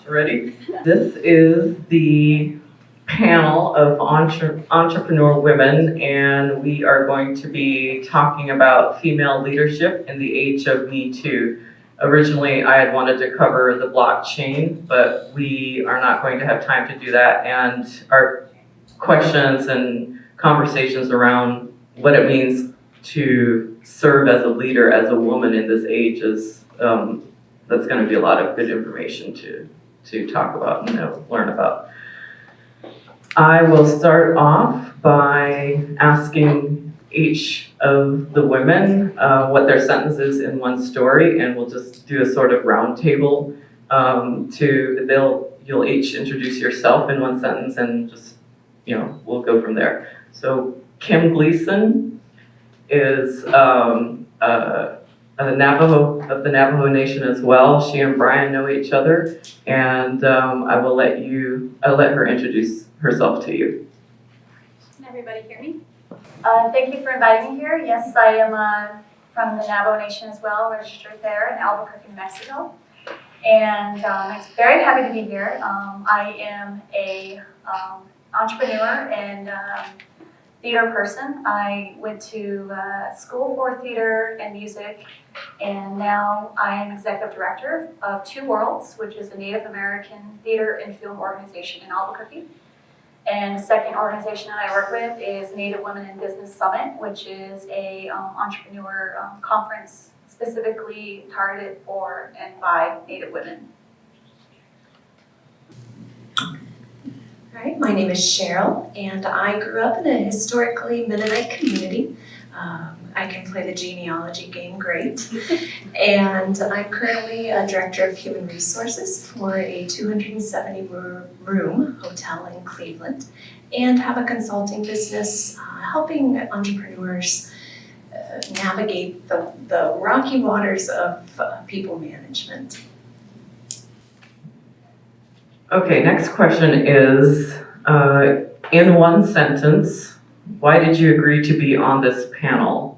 Ready? This is the panel of entrepreneur women, and we are going to be talking about female leadership in the age of MeToo. Originally, I had wanted to cover the blockchain, but we are not going to have time to do that, and our questions and conversations around what it means to serve as a leader, as a woman in this age is, that's going to be a lot of good information to talk about and learn about. I will start off by asking each of the women what their sentence is in one story, and we'll just do a sort of round table. You'll each introduce yourself in one sentence, and just we'll go from there. So Kim Gleason is a Navajo of the Navajo Nation as well. She and Brian know each other, and I'll let her introduce herself to you. Can everybody hear me? Thank you for inviting me here. Yes, I am from the Navajo Nation as well, registered there in Albuquerque, New Mexico. And I'm very happy to be here. I am a entrepreneur and theater person. I went to school for theater and music, and now I am executive director of Two Worlds, which is a Native American theater and film organization in Albuquerque. And the second organization that I work with is Native Women in Business Summit, which is a entrepreneur conference specifically targeted for and by Native women. Hi, my name is Cheryl, and I grew up in a historically Mennonite community. I can play the genealogy game great, and I'm currently a director of human resources for a 270-room hotel in Cleveland, and have a consulting business helping entrepreneurs navigate the rocky waters of people management. Okay, next question is, in one sentence, why did you agree to be on this panel?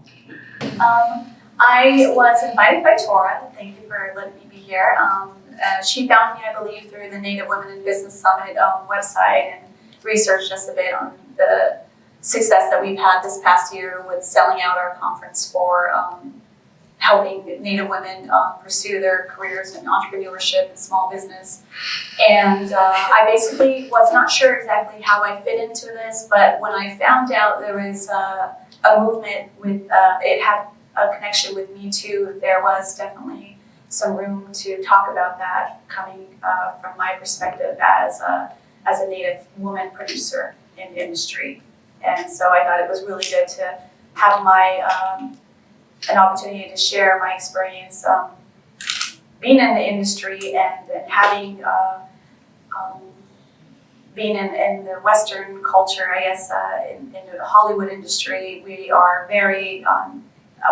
I was invited by Torah. Thank you for letting me be here. She found me, I believe, through the Native Women in Business Summit website, and researched us a bit on the success that we've had this past year with selling out our conference for helping Native women pursue their careers in entrepreneurship and small business. And I basically was not sure exactly how I fit into this, but when I found out there was a movement with, it had a connection with MeToo, there was definitely some room to talk about that coming from my perspective as a Native woman producer in the industry. And so I thought it was really good to have an opportunity to share my experience being in the industry and having being in the Western culture, I guess, in the Hollywood industry. We are very,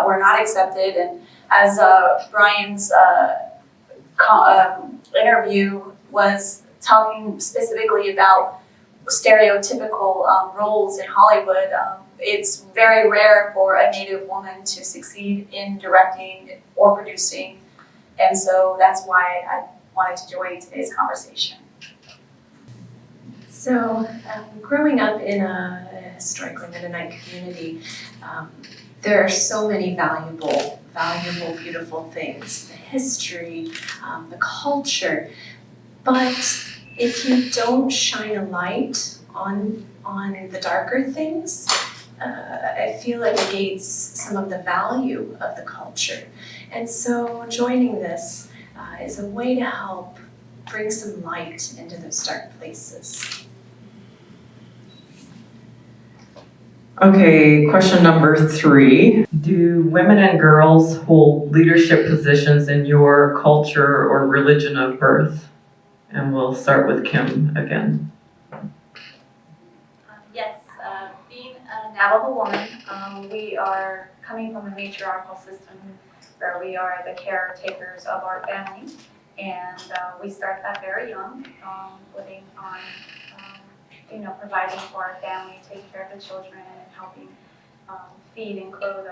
we're not accepted. And as Brian's interview was talking specifically about stereotypical roles in Hollywood, it's very rare for a Native woman to succeed in directing or producing. And so that's why I wanted to join today's conversation. So, growing up in a historically Mennonite community, there are so many valuable, beautiful things. The history, the culture. But if you don't shine a light on the darker things, I feel it negates some of the value of the culture. And so joining this is a way to help bring some light into those dark places. Okay, question number 3. Do women and girls hold leadership positions in your culture or religion of birth? And we'll start with Kim again. Yes, being a Navajo woman, we are coming from a matriarchal system where we are the caretakers of our family, and we start that very young, living on, providing for our family, taking care of the children, and helping feed and clothe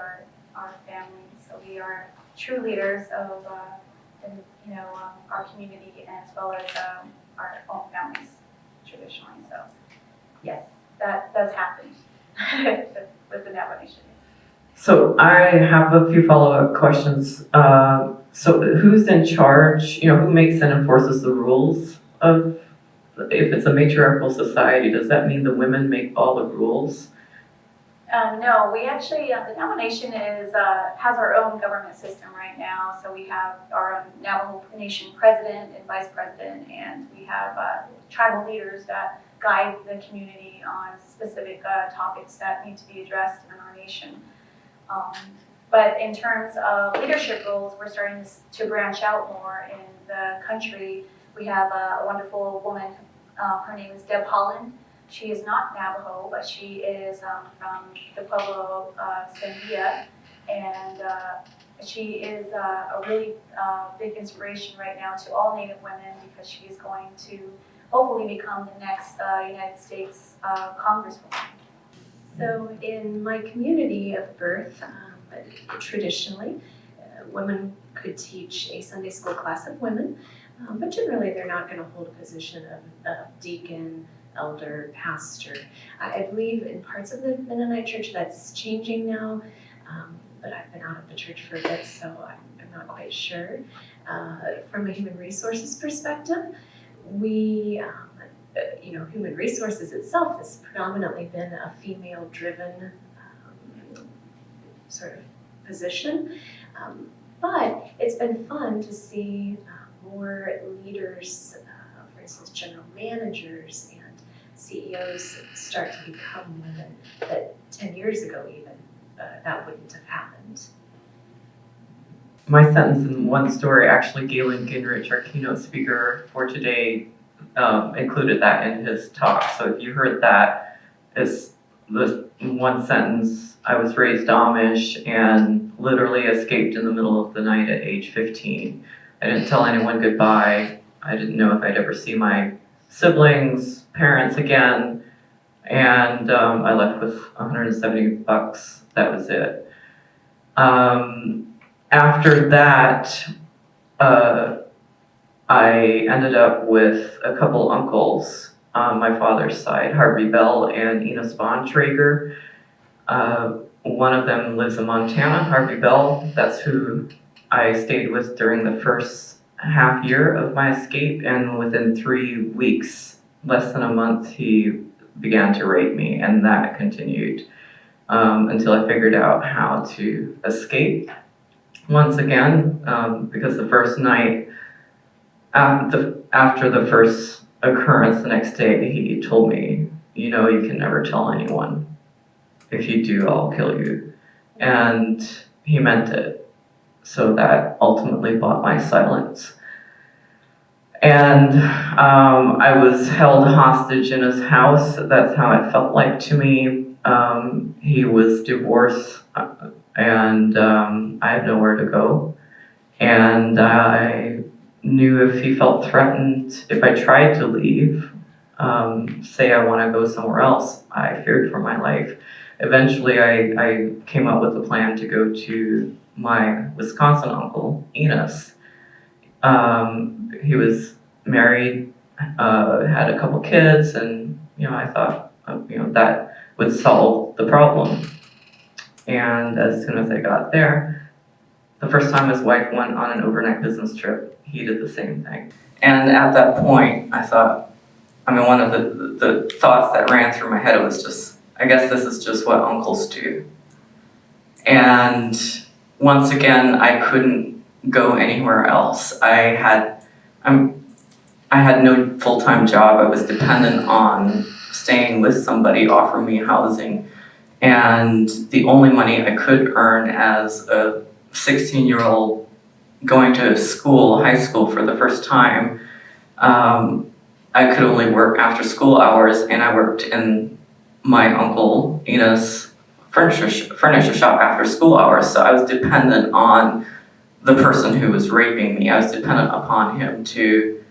our family. So we are true leaders of in our community as well as our own families traditionally. So yes, that does happen with the Navajo Nation. So I have a few follow-up questions. So who's in charge? Who makes and enforces the rules of, if it's a matriarchal society, does that mean the women make all the rules? No, we actually, the Navajo Nation has our own government system right now. So we have our own Navajo Nation president and vice president, and we have tribal leaders that guide the community on specific topics that need to be addressed in our nation. But in terms of leadership roles, we're starting to branch out more in the country. We have a wonderful woman, her name is Deb Holland. She is not Navajo, but she is from the Pueblo Sandia, and she is a really big inspiration right now to all Native women because she is going to hopefully become the next United States Congresswoman. So in my community of birth, traditionally, women could teach a Sunday school class of women, but generally they're not going to hold a position of deacon, elder, pastor. I believe in parts of the Mennonite church that's changing now, but I've been out of the church for a bit, so I'm not quite sure. From a human resources perspective, we human resources itself has predominantly been a female-driven sort of position, but it's been fun to see more leaders, for instance, general managers and CEOs start to become women that 10 years ago even that wouldn't have happened. My sentence in one story, actually, Galen Gingrich, our keynote speaker for today, included that in his talk. So if you heard that, it's the one sentence. I was raised Amish and literally escaped in the middle of the night at age 15. I didn't tell anyone goodbye. I didn't know if I'd ever see my siblings, parents again. And I left with $170. That was it. After that, I ended up with a couple uncles on my father's side, Harvey Bell and Amish Bontrager. One of them lives in Montana, Harvey Bell. That's who I stayed with during the first half year of my escape, and within 3 weeks, less than a month, he began to rape me, and that continued until I figured out how to escape once again, because the first night, after the first occurrence the next day, he told me, you can never tell anyone. If you do, I'll kill you. And he meant it. So that ultimately bought my silence. And I was held hostage in his house. That's how it felt like to me. He was divorced, and I had nowhere to go. And I knew if he felt threatened, if I tried to leave, say I want to go somewhere else, I feared for my life. Eventually, I came up with a plan to go to my Wisconsin uncle, Enos. He was married, had a couple kids, and I thought, that would solve the problem. And as soon as I got there, the first time his wife went on an overnight business trip, he did the same thing. And at that point, I thought, one of the thoughts that ran through my head was just, I guess this is just what uncles do. And once again, I couldn't go anywhere else. I had no full-time job. I was dependent on staying with somebody, offering me housing. And the only money I could earn as a 16-year-old going to school, high school for the first time, I could only work after school hours, and I worked in my uncle Enos' furniture shop after school hours. So I was dependent on the person who was raping me. I was dependent upon him to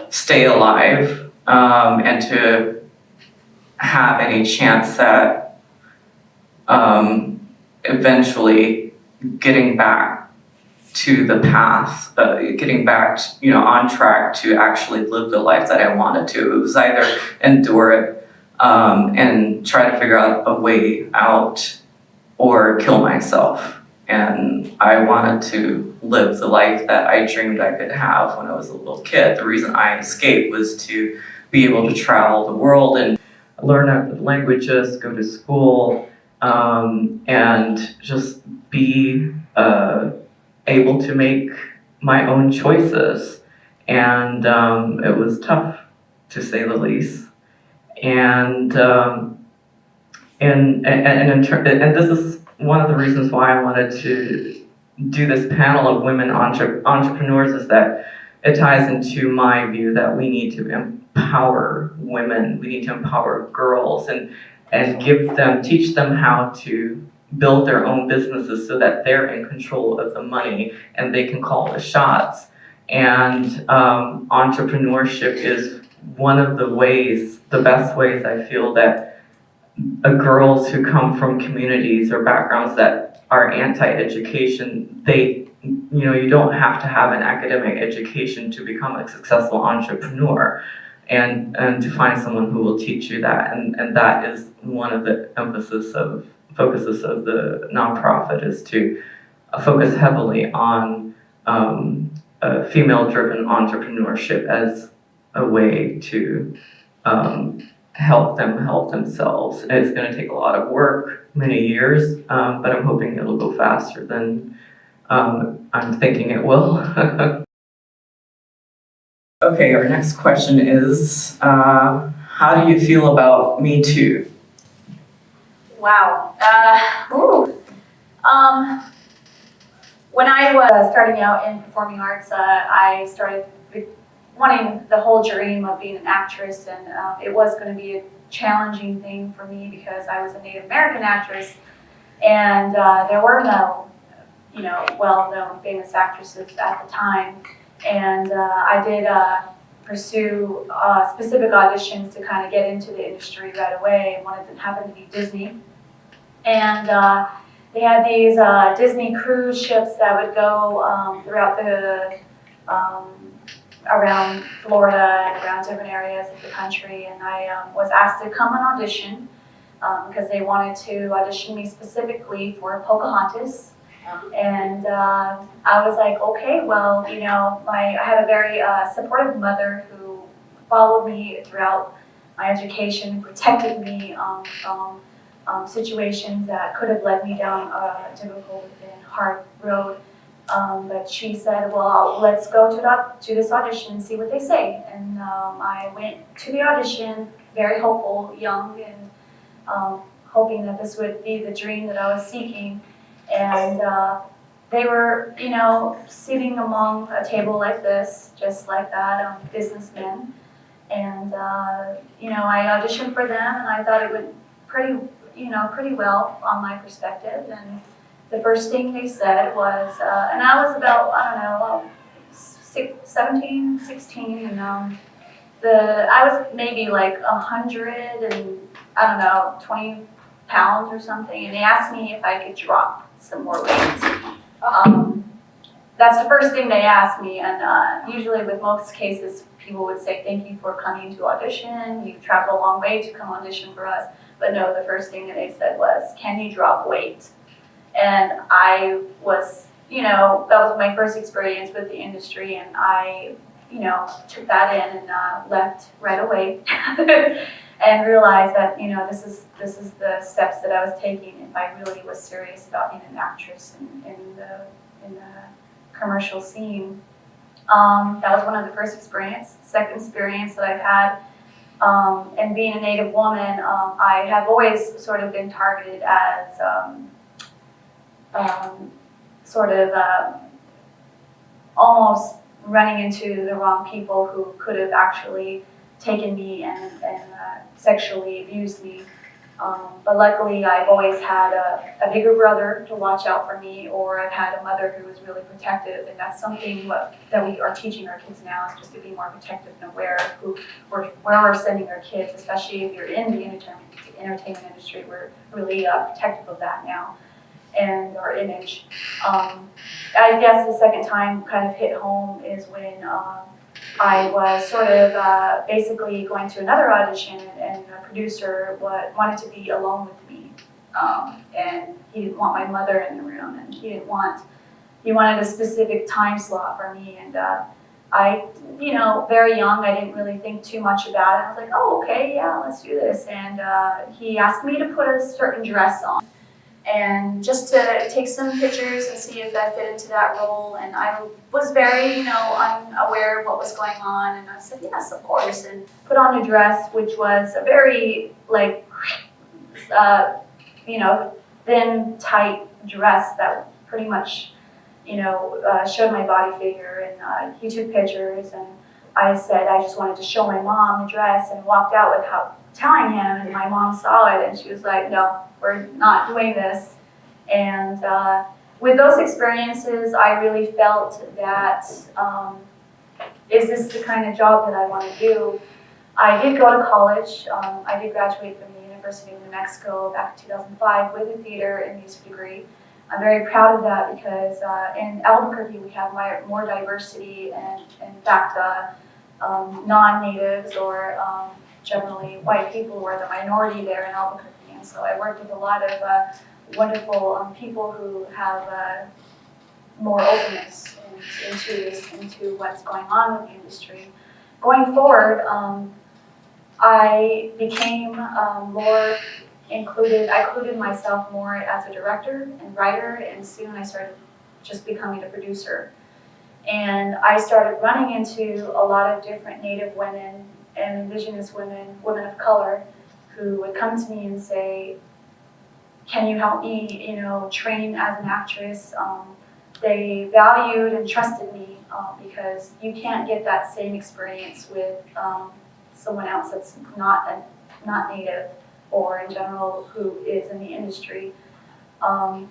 stay alive, and to have any chance at eventually getting back to the path, getting back, on track to actually live the life that I wanted to. It was either endure it and try to figure out a way out or kill myself. And I wanted to live the life that I dreamed I could have when I was a little kid. The reason I escaped was to be able to travel the world and learn other languages, go to school, and just be able to make my own choices. And it was tough, to say the least. And this is one of the reasons why I wanted to do this panel of women entrepreneurs, is that it ties into my view that we need to empower women, we need to empower girls, and teach them how to build their own businesses so that they're in control of the money and they can call the shots. And entrepreneurship is one of the best ways I feel that girls who come from communities or backgrounds that are anti-education, you don't have to have an academic education to become a successful entrepreneur, and to find someone who will teach you that, and that is one of the focuses of the nonprofit, is to focus heavily on female-driven entrepreneurship as a way to help them help themselves. And it's going to take a lot of work, many years, but I'm hoping it'll go faster than I'm thinking it will. Okay, our next question is, how do you feel about MeToo? Wow. When I was starting out in performing arts, I started wanting the whole dream of being an actress, and it was going to be a challenging thing for me because I was a Native American actress, and there were no, well-known famous actresses at the time, and I did pursue specific auditions to kind of get into the industry right away. One of them happened to be Disney, and they had these Disney cruise ships that would go throughout the around Florida and around different areas of the country, and I was asked to come and audition because they wanted to audition me specifically for Pocahontas. And I was like, okay, well, I had a very supportive mother who followed me throughout my education, protected me from situations that could have led me down a difficult and hard road. But she said, well, let's go to this audition and see what they say. And I went to the audition, very hopeful, young, and hoping that this would be the dream that I was seeking. And they were, sitting among a table like this, just like that, businessmen. And, I auditioned for them, and I thought it went pretty well on my perspective. And the first thing they said was, and I was about, 17, 16, and I was maybe like 100 and, 20 pounds or something, and they asked me if I could drop some more weight. That's the first thing they asked me, and usually with most cases, people would say, thank you for coming to audition, you traveled a long way to come audition for us. But no, the first thing that they said was, can you drop weight? And I was, that was my first experience with the industry, and I, took that in and left right away and realized that, this is the steps that I was taking if I really was serious about being an actress in the commercial scene. That was one of the first experience. Second experience that I've had, and being a Native woman, I have always sort of been targeted as almost running into the wrong people who could have actually taken me and sexually abused me. But luckily, I've always had a bigger brother to watch out for me, or I've had a mother who was really protective, and that's something that we are teaching our kids now, is just to be more protective and aware of where we're sending our kids, especially if you're in the entertainment industry. We're really protective of that now. and our image. I guess the second time kind of hit home is when I was sort of basically going to another audition, and the producer wanted to be alone with me, and he didn't want my mother in the room, and he wanted a specific time slot for me, and I, very young, I didn't really think too much about it. I was like, oh, okay, yeah, let's do this, and he asked me to put a certain dress on, and just to take some pictures and see if I fit into that role. And I was very, unaware of what was going on. And I said, yes, of course. And put on a dress, which was a very, thin, tight dress that pretty much, showed my body figure. And he took pictures. And I said I just wanted to show my mom the dress, and walked out without telling him. And my mom saw it, and she was like, no, we're not doing this. And with those experiences, I really felt that, is this the kind of job that I want to do? I did go to college. I did graduate from the University of New Mexico back in 2005 with a theater and music degree. I'm very proud of that because in Albuquerque we have more diversity, and in fact non-natives or generally white people were the minority there in Albuquerque. And so I worked with a lot of wonderful people who have more openness into what's going on with the industry. Going forward, I became more included. I included myself more as a director and writer, and soon I started just becoming a producer. And I started running into a lot of different Native women and indigenous women, women of color, who would come to me and say, can you help me, train as an actress? They valued and trusted me because you can't get that same experience with someone else that's not Native or in general who is in the industry. I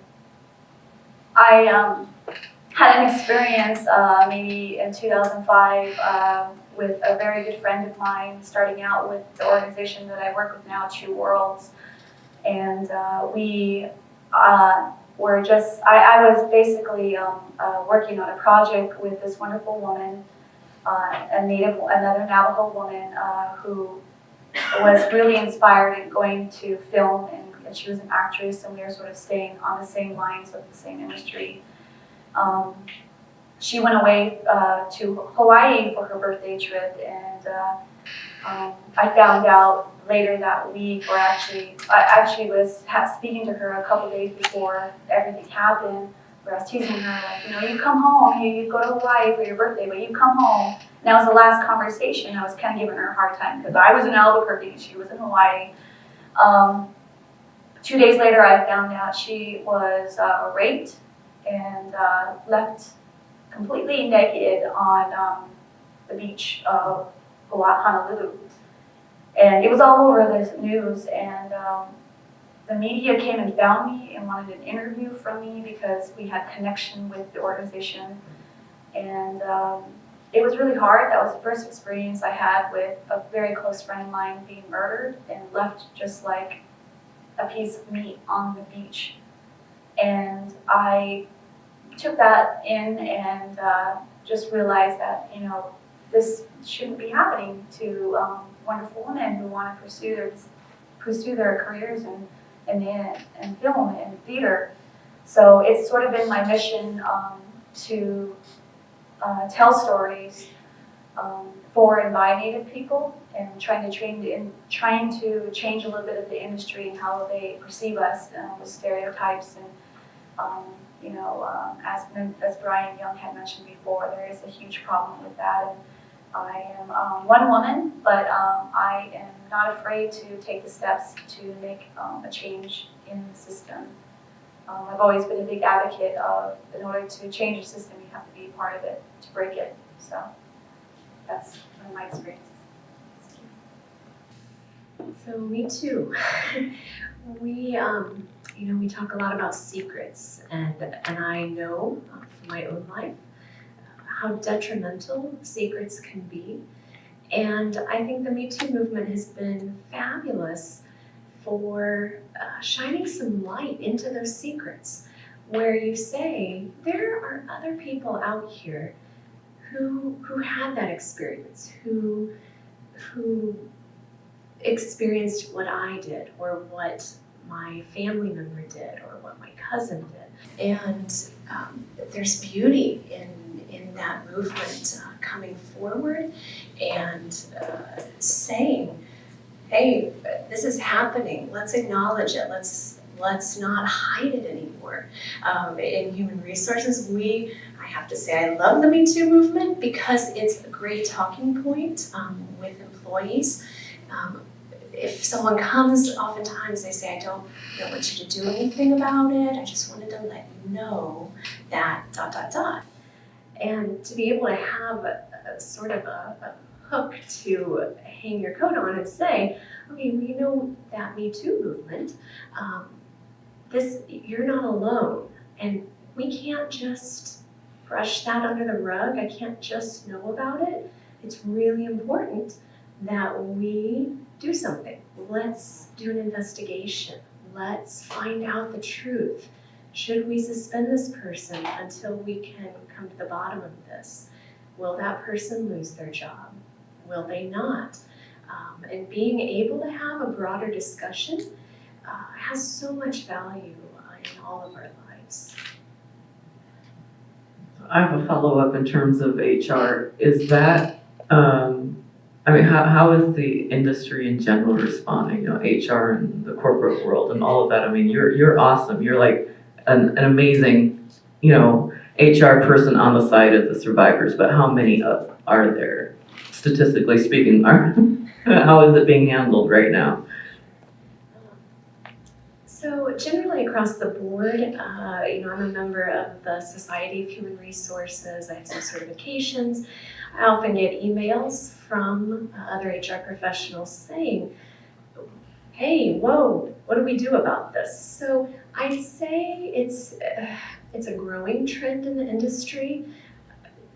had an experience maybe in 2005 with a very good friend of mine, starting out with the organization that I work with now, True Worlds. And we were just, I was basically working on a project with this wonderful woman, another Navajo woman who was really inspired in going to film, and she was an actress, and we were sort of staying on the same lines of the same industry. She went away to Hawaii for her birthday trip, and I found out later that week, or I actually was speaking to her a couple days before everything happened, where I was teasing her, like, you come home, you go to Hawaii for your birthday, but you come home. And that was the last conversation. I was kind of giving her a hard time because I was in Albuquerque and she was in Hawaii. 2 days later, I found out she was raped and left completely naked on the beach of Honolulu. And it was all over the news, and the media came and found me and wanted an interview from me because we had connection with the organization. And it was really hard. That was the first experience I had with a very close friend of mine being murdered and left just like a piece of meat on the beach. And I took that in and just realized that, this shouldn't be happening to wonderful women who want to pursue their careers in film and theater. So it's sort of been my mission to tell stories for and by Native people, and trying to change a little bit of the industry and how they perceive us with stereotypes. And as Brian Young had mentioned before, there is a huge problem with that. And I am one woman, but I am not afraid to take the steps to make a change in the system. I've always been a big advocate of, in order to change a system, you have to be part of it to break it. So that's one of my experiences. So me too. We talk a lot about secrets, and I know from my own life how detrimental secrets can be. And I think the MeToo movement has been fabulous for shining some light into those secrets. where you say, there are other people out here who had that experience, who experienced what I did, or what my family member did, or what my cousin did. And there's beauty in that movement coming forward and saying, hey, this is happening, let's acknowledge it, let's not hide it anymore. In human resources, I have to say I love the MeToo movement because it's a great talking point with employees. If someone comes, oftentimes they say, I don't want you to do anything about it, I just wanted to let you know that ... And to be able to have a sort of a hook to hang your coat on and say, okay, well, you know that Me Too movement, you're not alone. And we can't just brush that under the rug. I can't just know about it. It's really important that we do something. Let's do an investigation. Let's find out the truth. Should we suspend this person until we can come to the bottom of this? Will that person lose their job? Will they not? And being able to have a broader discussion has so much value in all of our lives. I have a follow-up in terms of HR. Is that, how is the industry in general responding? HR and the corporate world and all of that. I mean, you're awesome. You're like an amazing, HR person on the side of the survivors. But how many are there, statistically speaking? How is it being handled right now? So generally across the board, I'm a member of the Society of Human Resources. I have some certifications. I often get emails from other HR professionals saying, hey, whoa, what do we do about this? So I'd say it's a growing trend in the industry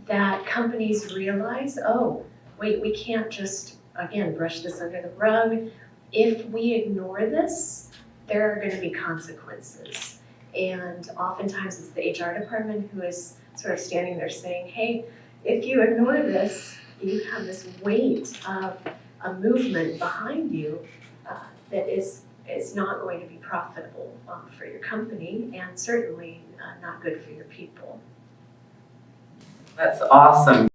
that companies realize, oh, wait, we can't just, again, brush this under the rug. If we ignore this, there are going to be consequences. And oftentimes it's the HR department who is sort of standing there saying, hey, if you ignore this, you have this weight of a movement behind you that is not going to be profitable for your company and certainly not good for your people. That's awesome.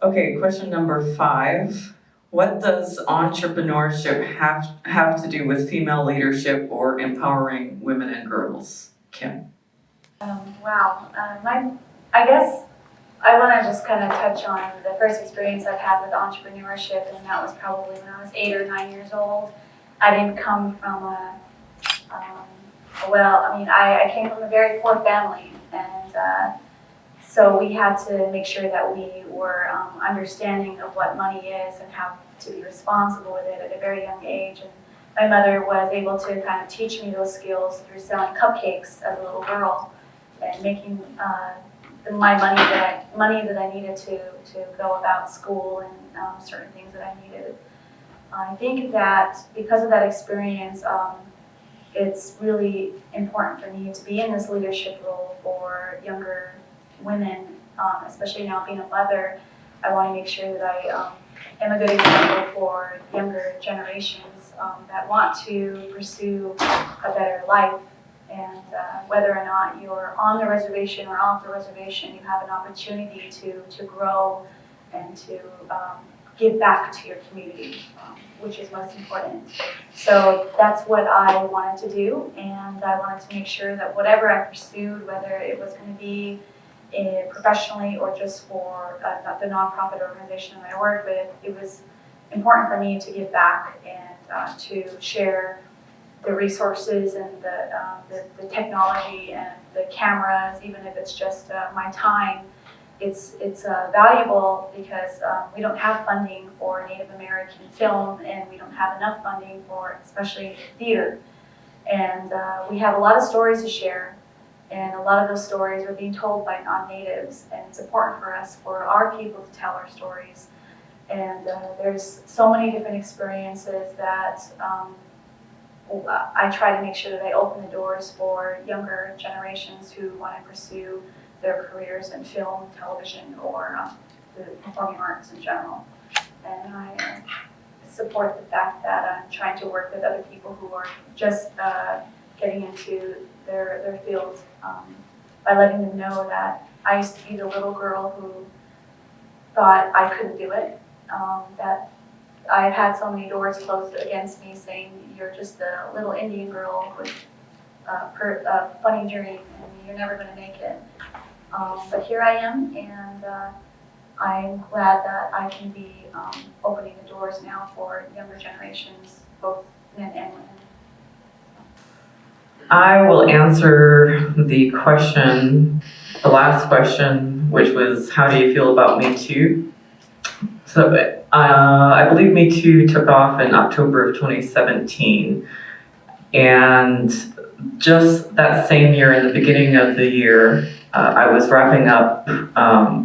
Okay, question number 5. What does entrepreneurship have to do with female leadership or empowering women and girls? Kim? I guess I want to just kind of touch on the first experience I've had with entrepreneurship, and that was probably when I was 8 or 9 years old. I didn't come from I came from a very poor family, and so we had to make sure that we were understanding of what money is and how to be responsible with it at a very young age. And my mother was able to kind of teach me those skills through selling cupcakes as a little girl and making my money that I needed to go about school and certain things that I needed. I think that because of that experience, it's really important for me to be in this leadership role for younger women, especially now being a mother. I want to make sure that I am a good example for younger generations that want to pursue a better life. And whether or not you're on the reservation or off the reservation, you have an opportunity to grow and to give back to your community, which is most important. So that's what I wanted to do, and I wanted to make sure that whatever I pursued, whether it was going to be professionally or just for the nonprofit organization that I work with, it was important for me to give back and to share the resources and the technology and the cameras, even if it's just my time. It's valuable because we don't have funding for Native American film, and we don't have enough funding for especially theater. And we have a lot of stories to share, and a lot of those stories are being told by non-natives, and it's important for us, for our people, to tell our stories. And there's so many different experiences that I try to make sure that I open the doors for younger generations who want to pursue their careers in film, television, or the performing arts in general. And I support the fact that I'm trying to work with other people who are just getting into their fields by letting them know that I used to be the little girl who thought I couldn't do it, that I've had so many doors closed against me saying you're just a little Indian girl with a funny dream and you're never going to make it. But here I am, and I'm glad that I can be opening the doors now for younger generations, both men and women. I will answer the question, the last question, which was, how do you feel about MeToo? So I believe MeToo took off in October of 2017. And just that same year, in the beginning of the year, I was wrapping up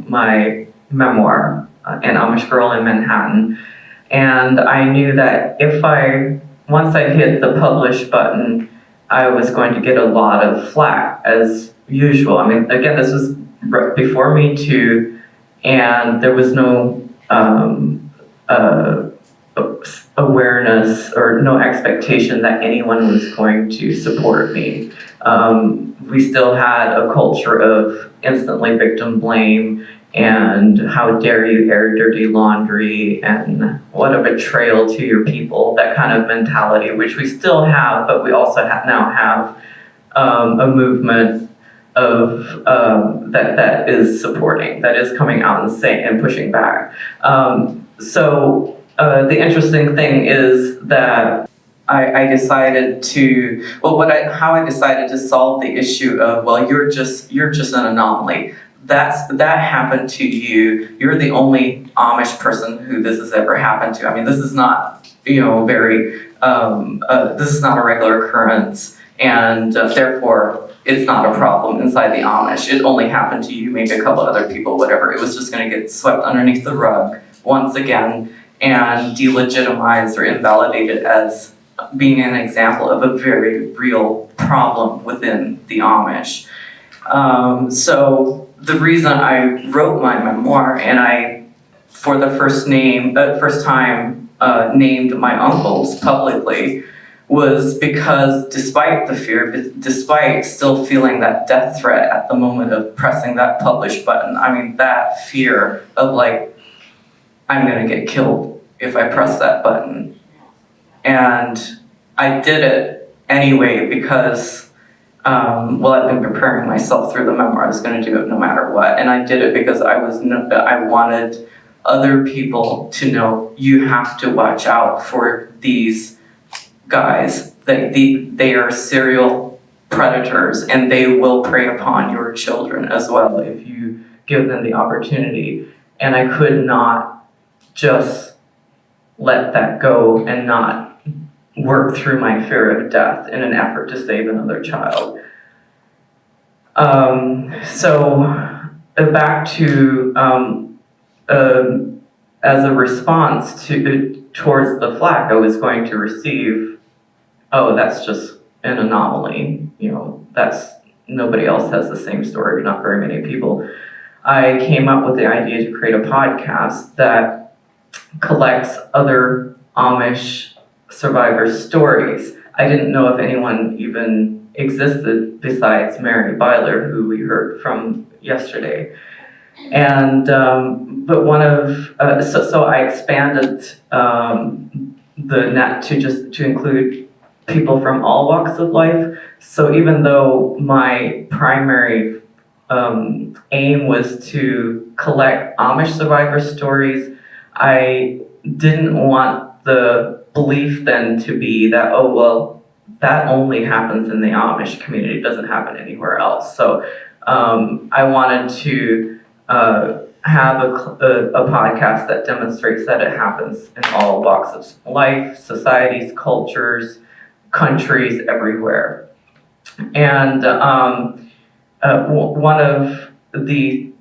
my memoir, An Amish Girl in Manhattan. And I knew that once I hit the publish button, I was going to get a lot of flack, as usual. I mean, again, this was before MeToo, and there was no awareness or no expectation that anyone was going to support me. We still had a culture of instantly victim blame and how dare you air dirty laundry and what a betrayal to your people, that kind of mentality, which we still have, but we also now have a movement of that is supporting, that is coming out and saying and pushing back. So the interesting thing is that I decided to, how I decided to solve the issue of, well, you're just an anomaly. That happened to you. You're the only Amish person who this has ever happened to. I mean, this is not, this is not a regular occurrence, and therefore it's not a problem inside the Amish. It only happened to you, maybe a couple other people, whatever. It was just going to get swept underneath the rug once again and delegitimized or invalidated as being an example of a very real problem within the Amish. So the reason I wrote my memoir, and I, for the first time, named my uncles publicly, was because despite the fear, despite still feeling that death threat at the moment of pressing that publish button, I mean, that fear of like, I'm gonna get killed if I press that button. And I did it anyway because I've been preparing myself through the memoir. I was going to do it no matter what, and I did it because I wanted other people to know, you have to watch out for these guys. That they are serial predators, and they will prey upon your children as well if you give them the opportunity. And I could not just let that go and not work through my fear of death in an effort to save another child. So back to as a response towards the flack I was going to receive, oh, that's just an anomaly. That's nobody else has the same story, not very many people. I came up with the idea to create a podcast that collects other Amish survivor stories. I didn't know if anyone even existed besides Mary Byler, who we heard from yesterday. And but so I expanded the net to include people from all walks of life. So even though my primary aim was to collect Amish survivor stories, I didn't want the belief then to be that, oh, well, that only happens in the Amish community, it doesn't happen anywhere else. So I wanted to have a podcast that demonstrates that it happens in all walks of life, societies, cultures, countries, everywhere. And one of the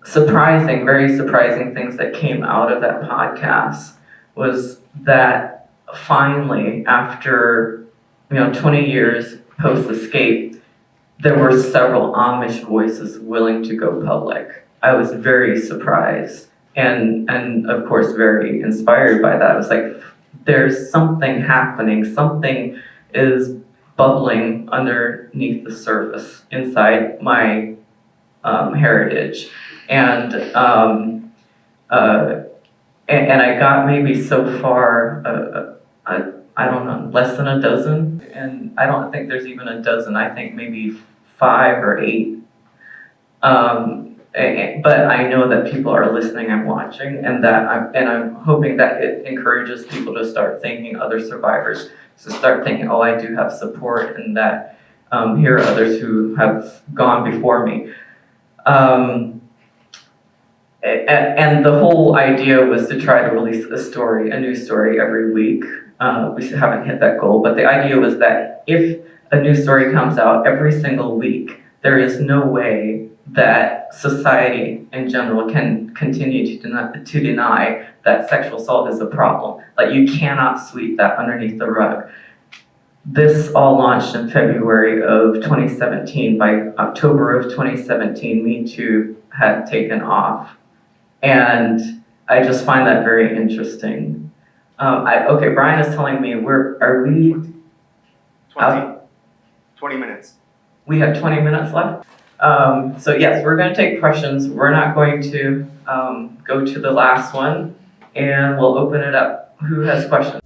very surprising things that came out of that podcast was that finally, after 20 years post-escape, there were several Amish voices willing to go public. I was very surprised and of course very inspired by that. I was like, there's something happening, something is bubbling underneath the surface inside my heritage. And I got maybe so far, I don't know, less than a dozen, and I don't think there's even a dozen. I think maybe 5 or 8. But I know that people are listening and watching, and I'm hoping that it encourages people to start thinking, other survivors, to start thinking, oh, I do have support, and that here are others who have gone before me. And the whole idea was to try to release a new story every week. We haven't hit that goal, but the idea was that if a new story comes out every single week, there is no way that society in general can continue to deny that sexual assault is a problem. Like, you cannot sweep that underneath the rug. This all launched in February of 2017. By October of 2017, MeToo had taken off. And I just find that very interesting. Okay, Brian is telling me, are we 20 minutes. We have 20 minutes left. So yes, we're going to take questions. We're not going to go to the last one, and we'll open it up. Who has questions?